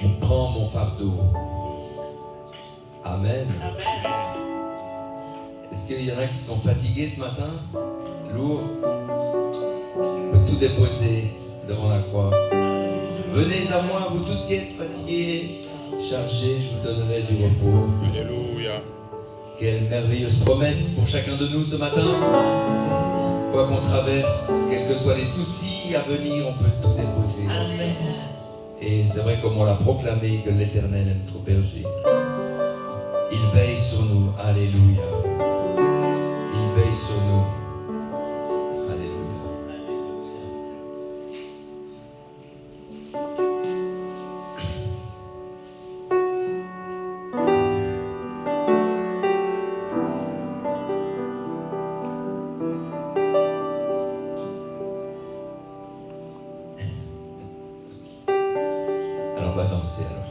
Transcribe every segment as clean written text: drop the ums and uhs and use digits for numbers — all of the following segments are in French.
tu prends mon fardeau. Amen. Est-ce qu'il y en a qui sont fatigués ce matin? Lourds? On peut tout déposer devant la croix. Venez à moi, vous tous qui êtes fatigués, chargés, je vous donnerai du repos. Alléluia. Quelle merveilleuse promesse pour chacun de nous ce matin. Quoi qu'on traverse, quels que soient les soucis à venir, on peut tout déposer. Et c'est vrai comme on l'a proclamé que l'Éternel est notre berger. Il veille sur nous. Alléluia. Il veille sur nous. Alléluia. Alors on va danser alors.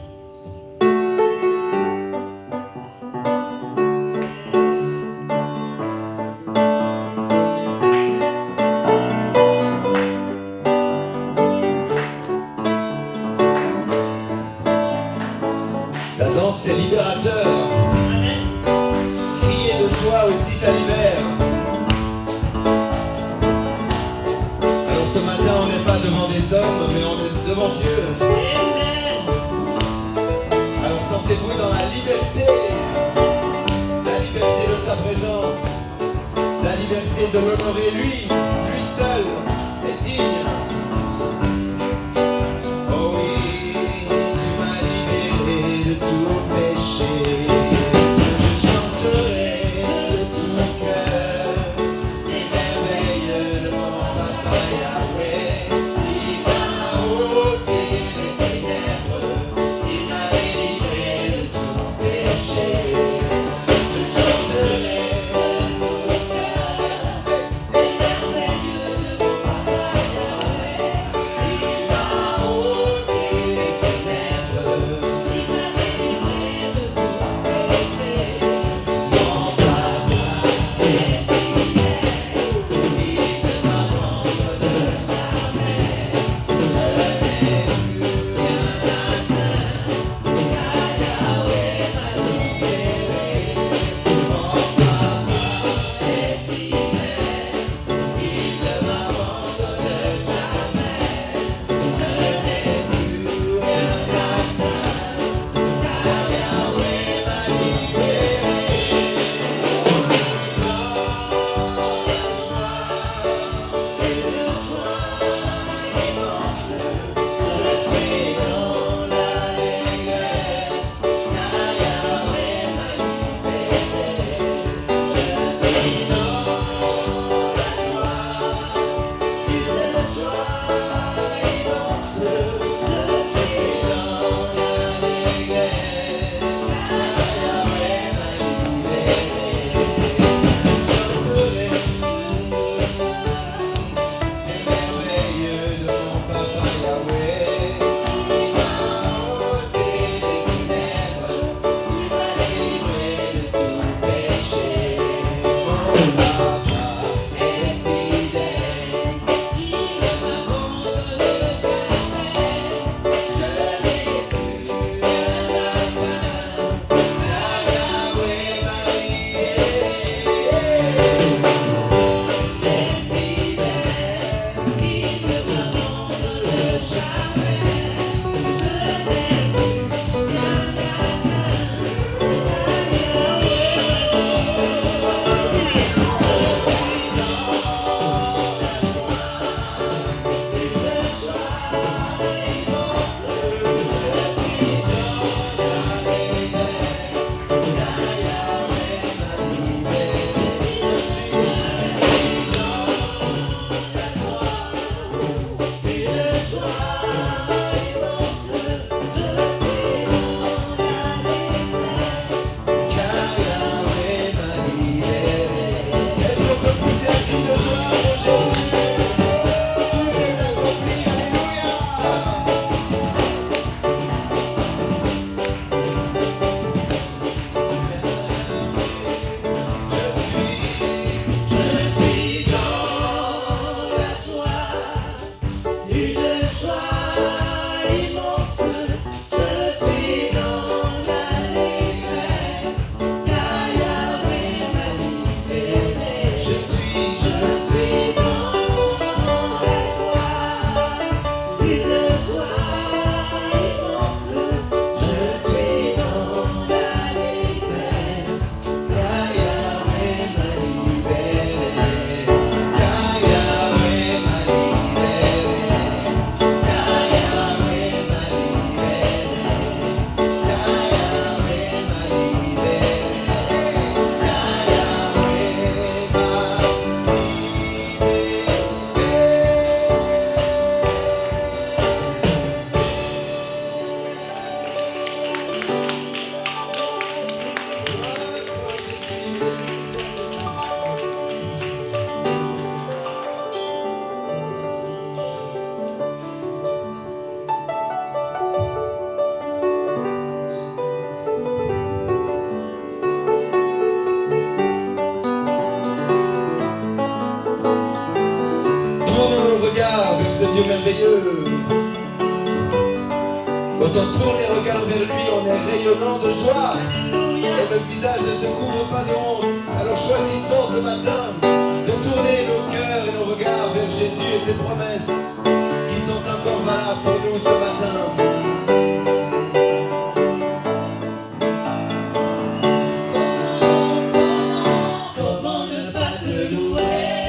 La danse c'est libérateur. Crier de joie aussi ça libère. Alors ce matin on n'est pas devant des hommes mais on est devant Dieu. Alors sentez-vous dans la liberté de sa présence, la liberté de l'honorer lui seul est digne. Oh oui, tu m'as libéré de tout péché. Je chanterai de tout mon cœur les merveilles de mon papa Yahweh. Il m'a ôté les ténèbres, il m'a délivré de tout mon péché. Je chanterai de tout mon cœur les merveilles Dieu merveilleux. Quand on tourne les regards vers lui, on est rayonnant de joie. Et le visage ne se couvre pas de honte. Alors choisissons ce matin de tourner nos cœurs et nos regards vers Jésus et ses promesses qui sont encore valables pour nous ce matin. Comment ne pas te louer?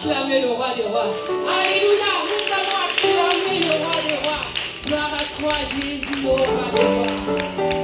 acclamer le roi des rois. Alléluia, nous allons acclamer le roi des rois. Gloire à toi, Jésus, le roi des rois.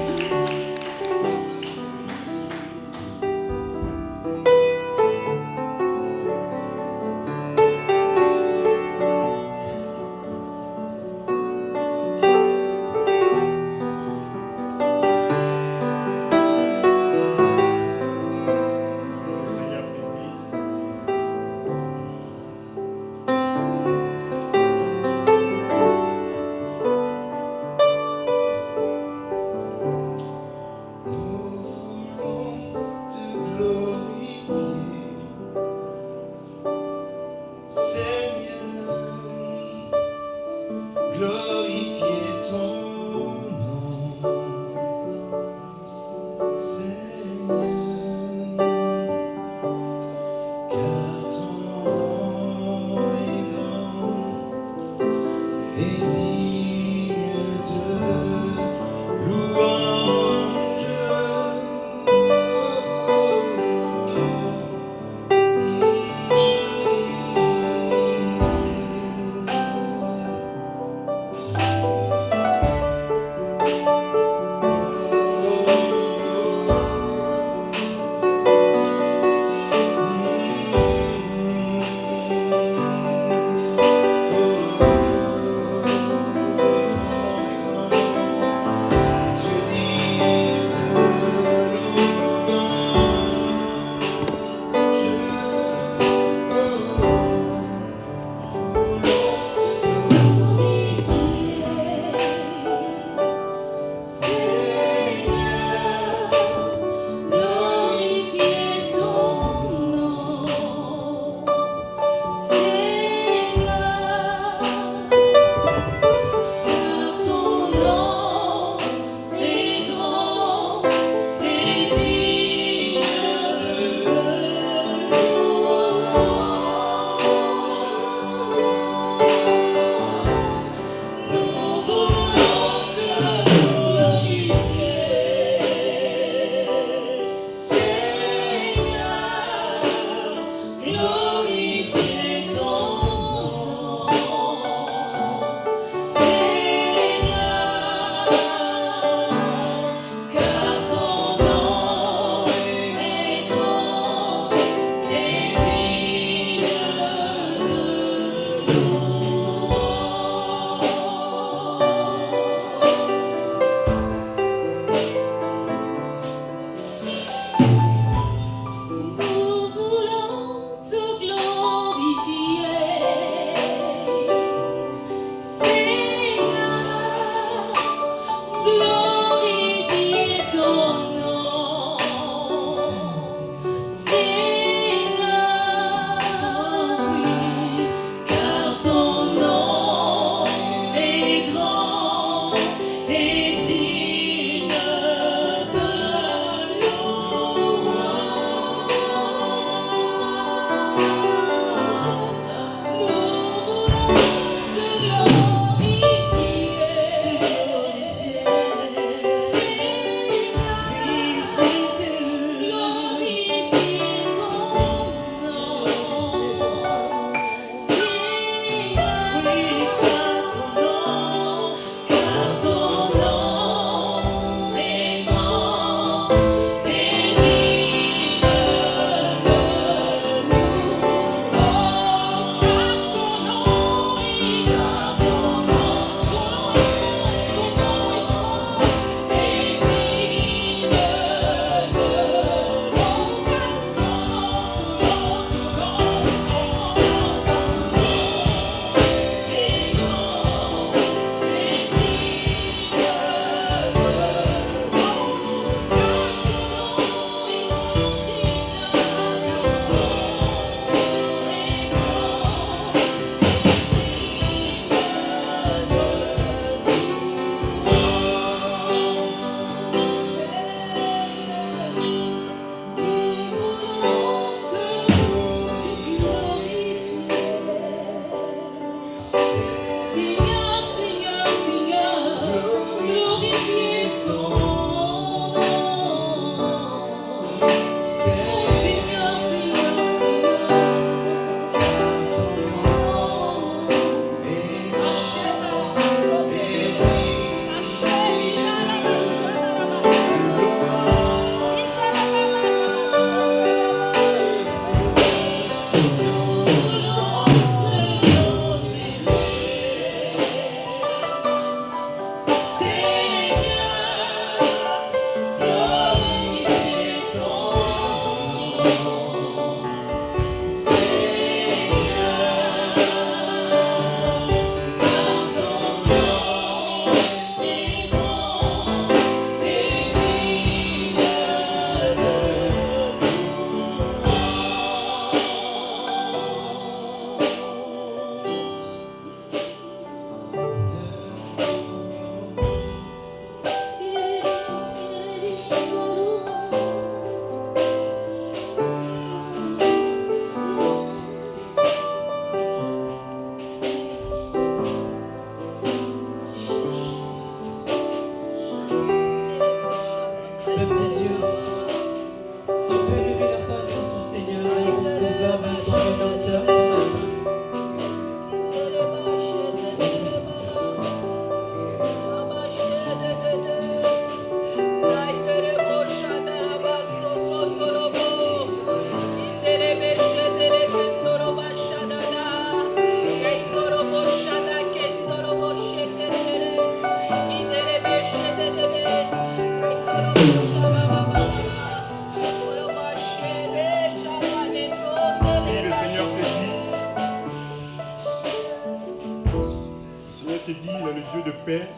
t'ai dit, il est le Dieu de paix,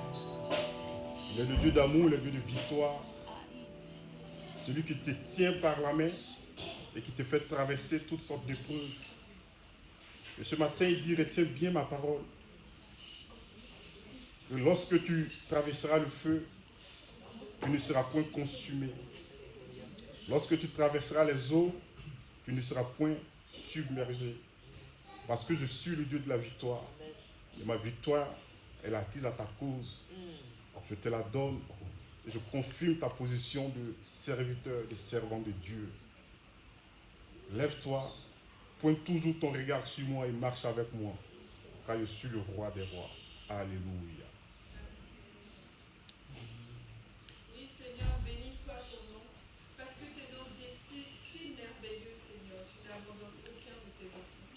il est le Dieu d'amour, il est le Dieu de victoire. Celui qui te tient par la main et qui te fait traverser toutes sortes d'épreuves. Et ce matin, il dit, retiens bien ma parole. Que lorsque tu traverseras le feu, tu ne seras point consumé. Lorsque tu traverseras les eaux, tu ne seras point submergé. Parce que je suis le Dieu de la victoire. Et ma victoire, elle est acquise à ta cause. Je te la donne et je confirme ta position de serviteur, de servant de Dieu. Lève-toi, pointe toujours ton regard sur moi et marche avec moi, car je suis le roi des rois. Alléluia. Oui, Seigneur, béni soit ton nom, parce que tes dons si merveilleux, Seigneur. Tu n'abandonnes aucun de tes enfants.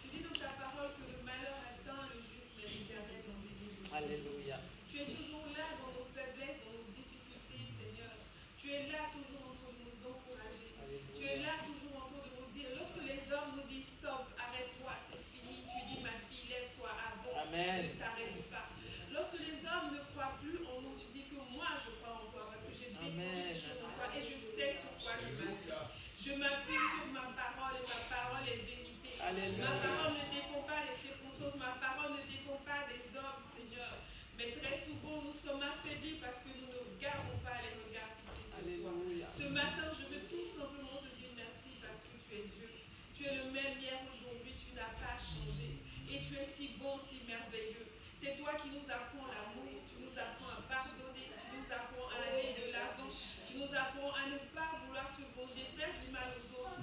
Tu dis dans ta parole que le malheur atteint le juste, mais l'Éternel en bénit. Alléluia. Tu es toujours là dans nos faiblesses, dans nos difficultés, Seigneur. Tu es là toujours en train de nous encourager. Alléluia. Tu es là toujours en train de nous dire, lorsque les hommes nous disent stop, arrête-toi, c'est fini, tu dis ma fille, lève-toi, avance, Amen. ne t'arrête pas. Lorsque les hommes ne croient plus en nous, tu dis que moi je crois en toi, parce que j'ai déposé des choses en toi et je sais sur toi je m'appuie. Je m'appuie sur ma parole et ma parole est vérité. Alléluia. Ma parole ne dépend pas des circonstances, ma parole ne dépend pas des hommes, Seigneur. Mais très souvent, nous sommes affaiblis parce que nous ne gardons pas les regards fixés sur toi. Alléluia. Ce matin, je veux tout simplement te dire merci parce que tu es Dieu. Tu es le même hier, aujourd'hui, tu n'as pas changé. Et tu es si bon, si merveilleux. C'est toi qui nous apprends l'amour, tu nous apprends à pardonner, tu nous apprends à aller de l'avant, tu nous apprends à ne pas vouloir se venger, faire du mal aux autres.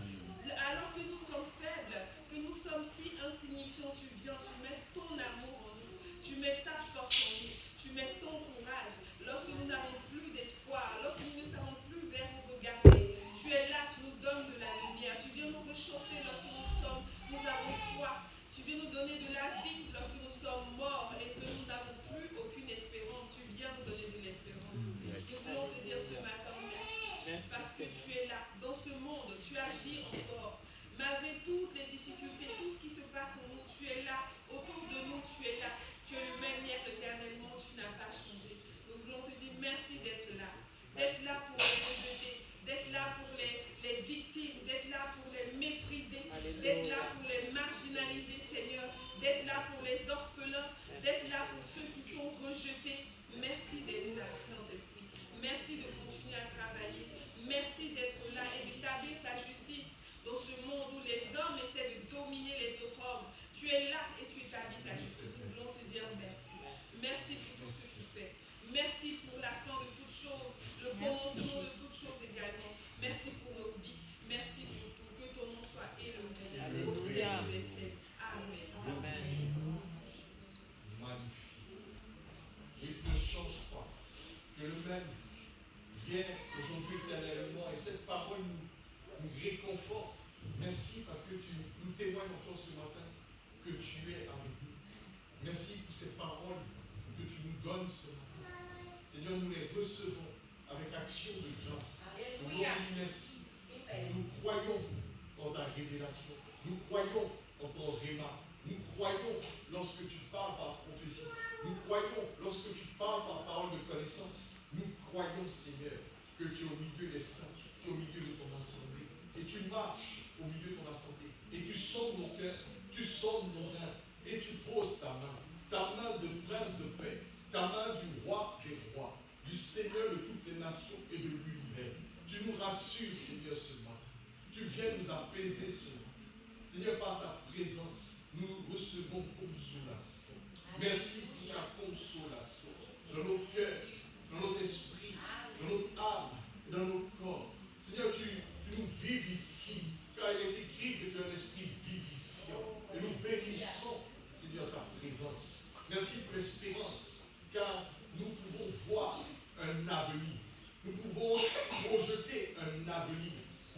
Alors que nous sommes faibles, que nous sommes si insignifiants, tu viens, tu mets ton amour en nous. Tu mets ta force en nous, tu mets ton courage. Lorsque nous n'avons plus d'espoir, lorsque nous ne savons plus vers où regarder, tu es là, tu nous donnes de la lumière. Tu viens nous réchauffer lorsque nous avons froid. Tu viens nous donner de la vie lorsque nous sommes morts et que nous n'avons plus aucune espérance. Tu viens nous donner de l'espérance. Nous voulons te dire ce matin merci. Parce que tu es là, dans ce monde, tu agis encore. Malgré toutes les difficultés, tout ce qui se passe en nous, tu es là. Autour de nous, tu es là. Tu es le même hier éternellement, tu n'as pas changé. Nous voulons te dire merci d'être là. D'être là pour les rejeter, d'être là pour les victimes, d'être là pour les mépriser, d'être là pour les marginaliser, Seigneur, d'être là pour les orphelins, d'être là pour ceux qui sont rejetés. Merci d'être là, Saint-Esprit. Merci de continuer à travailler. Merci d'être là et d'établir ta justice dans ce monde où les hommes essaient de dominer les autres hommes. Tu es là et tu établis ta justice. Nous voulons te dire merci. Merci pour tout ce que tu fais. Merci pour la fin de toutes choses, le commencement de toutes choses également. Merci pour nos vies. Merci pour tout. Que ton nom soit élevé. Alléluia. Amen. Amen. Magnifique. Et ne change pas. Que le même hier, aujourd'hui, éternellement. Et cette parole nous réconforte. Merci parce que tu nous témoignes encore ce matin que tu es avec nous. Merci pour ces paroles que tu nous donnes ce matin. Seigneur, nous les recevons avec action de grâce. Nous voulons dire merci. Nous croyons en ta révélation. Nous croyons en ton réma. Nous croyons lorsque tu parles par prophétie. Nous croyons lorsque tu parles par parole de connaissance. Nous croyons, Seigneur, que tu es au milieu des saints, tu es au milieu de ton assemblée. Et tu marches au milieu de ton assemblée. Et tu sondes nos cœurs, tu sondes nos reins. Et tu poses ta main de prince de paix, ta main du roi des rois, du Seigneur de toutes les nations et de l'univers. Tu nous rassures, Seigneur, ce matin. Tu viens nous apaiser ce matin. Seigneur, par ta présence, nous recevons consolation. Merci pour ta consolation dans nos cœurs, dans notre esprit, dans notre âme, dans notre corps. Seigneur, tu nous vivifies, car il est écrit que tu as un esprit vivifiant. Et nous bénissons, Seigneur, ta présence. Merci pour l'espérance, car nous pouvons voir un avenir. Nous pouvons projeter un avenir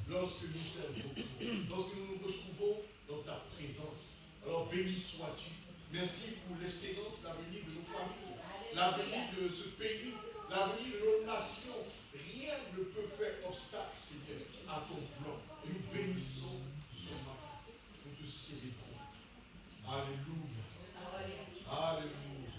lorsque nous t'invoquons, lorsque nous nous retrouvons dans ta présence. Alors béni sois-tu. Merci pour l'espérance, l'avenir de nos familles, l'avenir de ce pays, l'avenir de nos nations. Rien ne peut faire obstacle, Seigneur, à ton plan. Et nous bénissons ce matin. Nous te célébrons. Alléluia. Alléluia.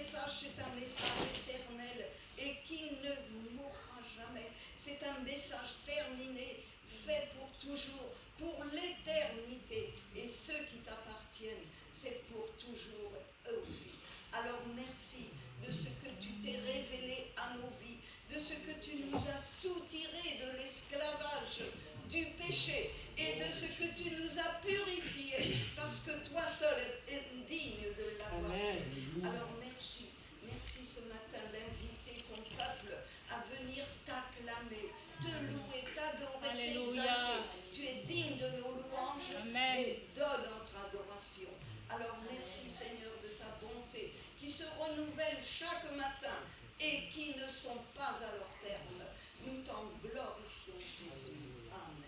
message, c'est un message éternel et qui ne mourra jamais. C'est un message terminé, fait pour toujours, pour l'éternité. Et ceux qui t'appartiennent, c'est pour toujours eux aussi. Alors merci de ce que tu t'es révélé à nos vies, de ce que tu nous as soutirés de l'esclavage du péché et de ce que tu nous as purifiés parce que toi seul es digne de l'avoir fait. Alors merci, merci ce matin d'inviter ton peuple à venir t'acclamer, te louer, t'adorer, t'exalter. Tu es digne de nos louanges et de notre adoration. Alors merci Seigneur de ta bonté qui se renouvelle chaque matin et qui ne sont pas à leur terme. Nous t'en glorifions Jésus. Amen.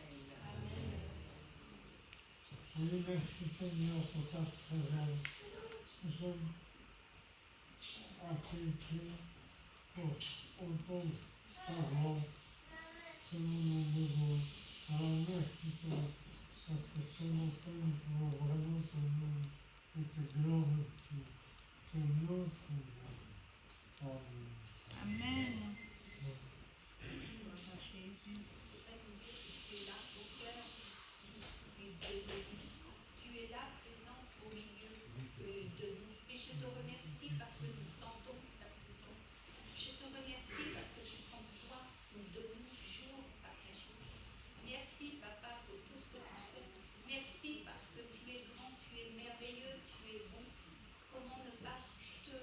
Oui, merci Seigneur pour ta présence. Nous sommes accueillis pour entendre ta voix selon nos besoins. Alors merci Père, parce que ce matin nous pouvons vraiment te louer et te glorifier. C'est notre Dieu. Amen. Amen. Tu es là présent au milieu de nous. Et je te remercie parce que nous sentons ta présence. Je te remercie parce que tu prends soin de nous jour après jour. Merci Papa pour tout ce que tu fais. Merci parce que tu es grand, tu es merveilleux, tu es bon. Comment ne pas te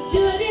Tu es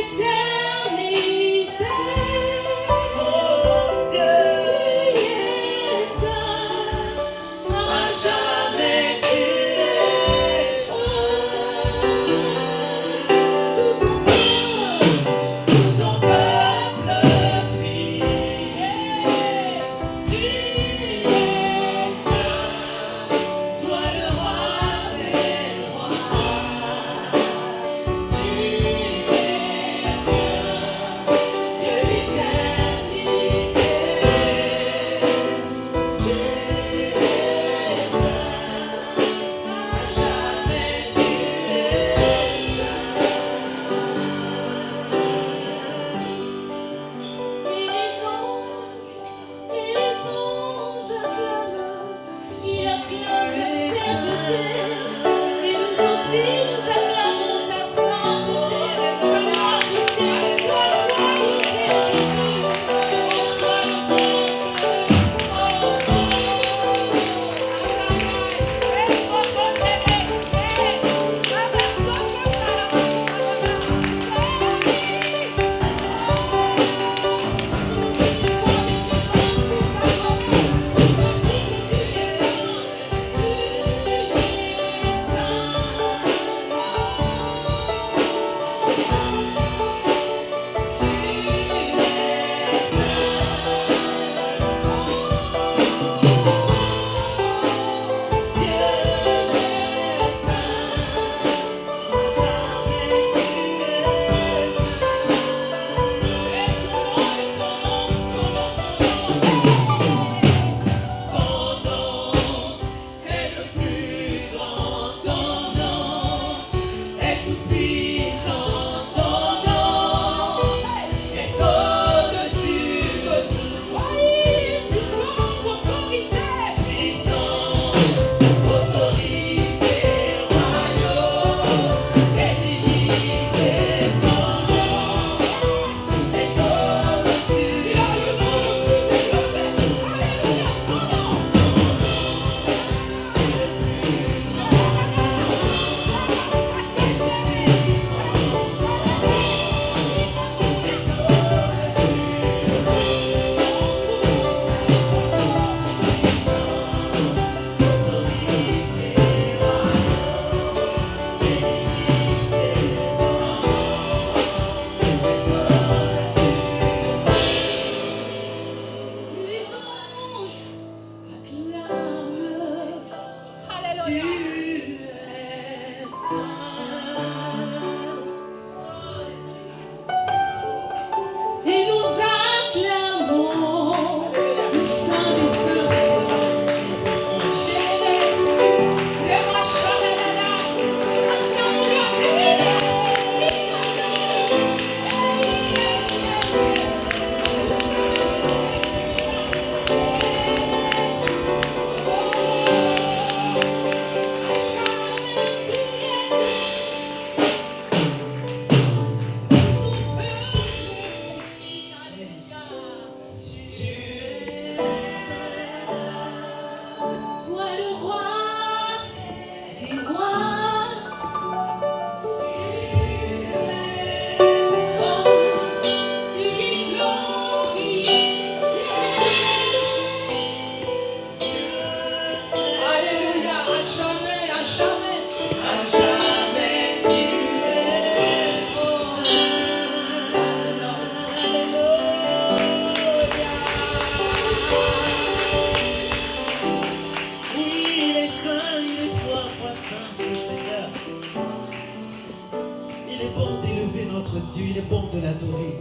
Dieu, il est bon de l'adorer.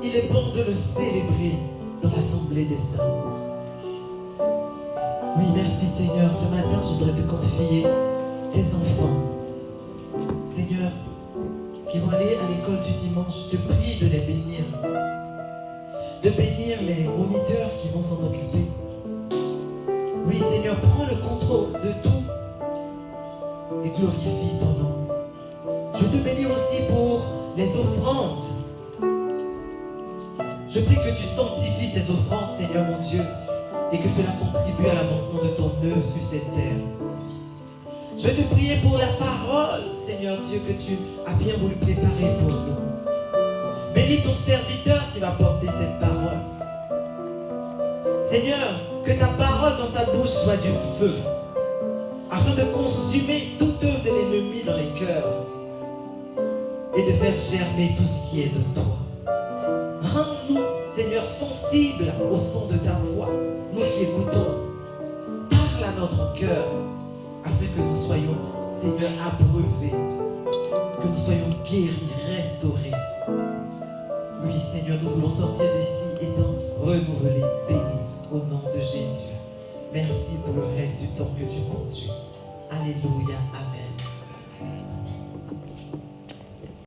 Il est bon de le célébrer dans l'assemblée des saints. Oui, merci Seigneur. Ce matin, je voudrais te confier tes enfants. Seigneur, qui vont aller à l'école du dimanche, je te prie de les bénir. De bénir les moniteurs qui vont s'en occuper. Oui, Seigneur, prends le contrôle de tout et glorifie ton nom. Je veux te bénir aussi pour les offrandes. Je prie que tu sanctifies ces offrandes, Seigneur mon Dieu, et que cela contribue à l'avancement de ton œuvre sur cette terre. Je veux te prier pour la parole, Seigneur Dieu, que tu as bien voulu préparer pour nous. Bénis ton serviteur qui va porter cette parole. Seigneur, que ta parole dans sa bouche soit du feu, afin de consumer toute œuvre de l'ennemi dans les cœurs et de faire germer tout ce qui est de toi. Rends-nous, Seigneur, sensibles au son de ta voix, nous qui écoutons. Parle à notre cœur, afin que nous soyons, Seigneur, abreuvés, que nous soyons guéris, restaurés. Oui, Seigneur, nous voulons sortir d'ici étant renouvelés, bénis, au nom de Jésus. Merci pour le reste du temps que tu conduis. Alléluia.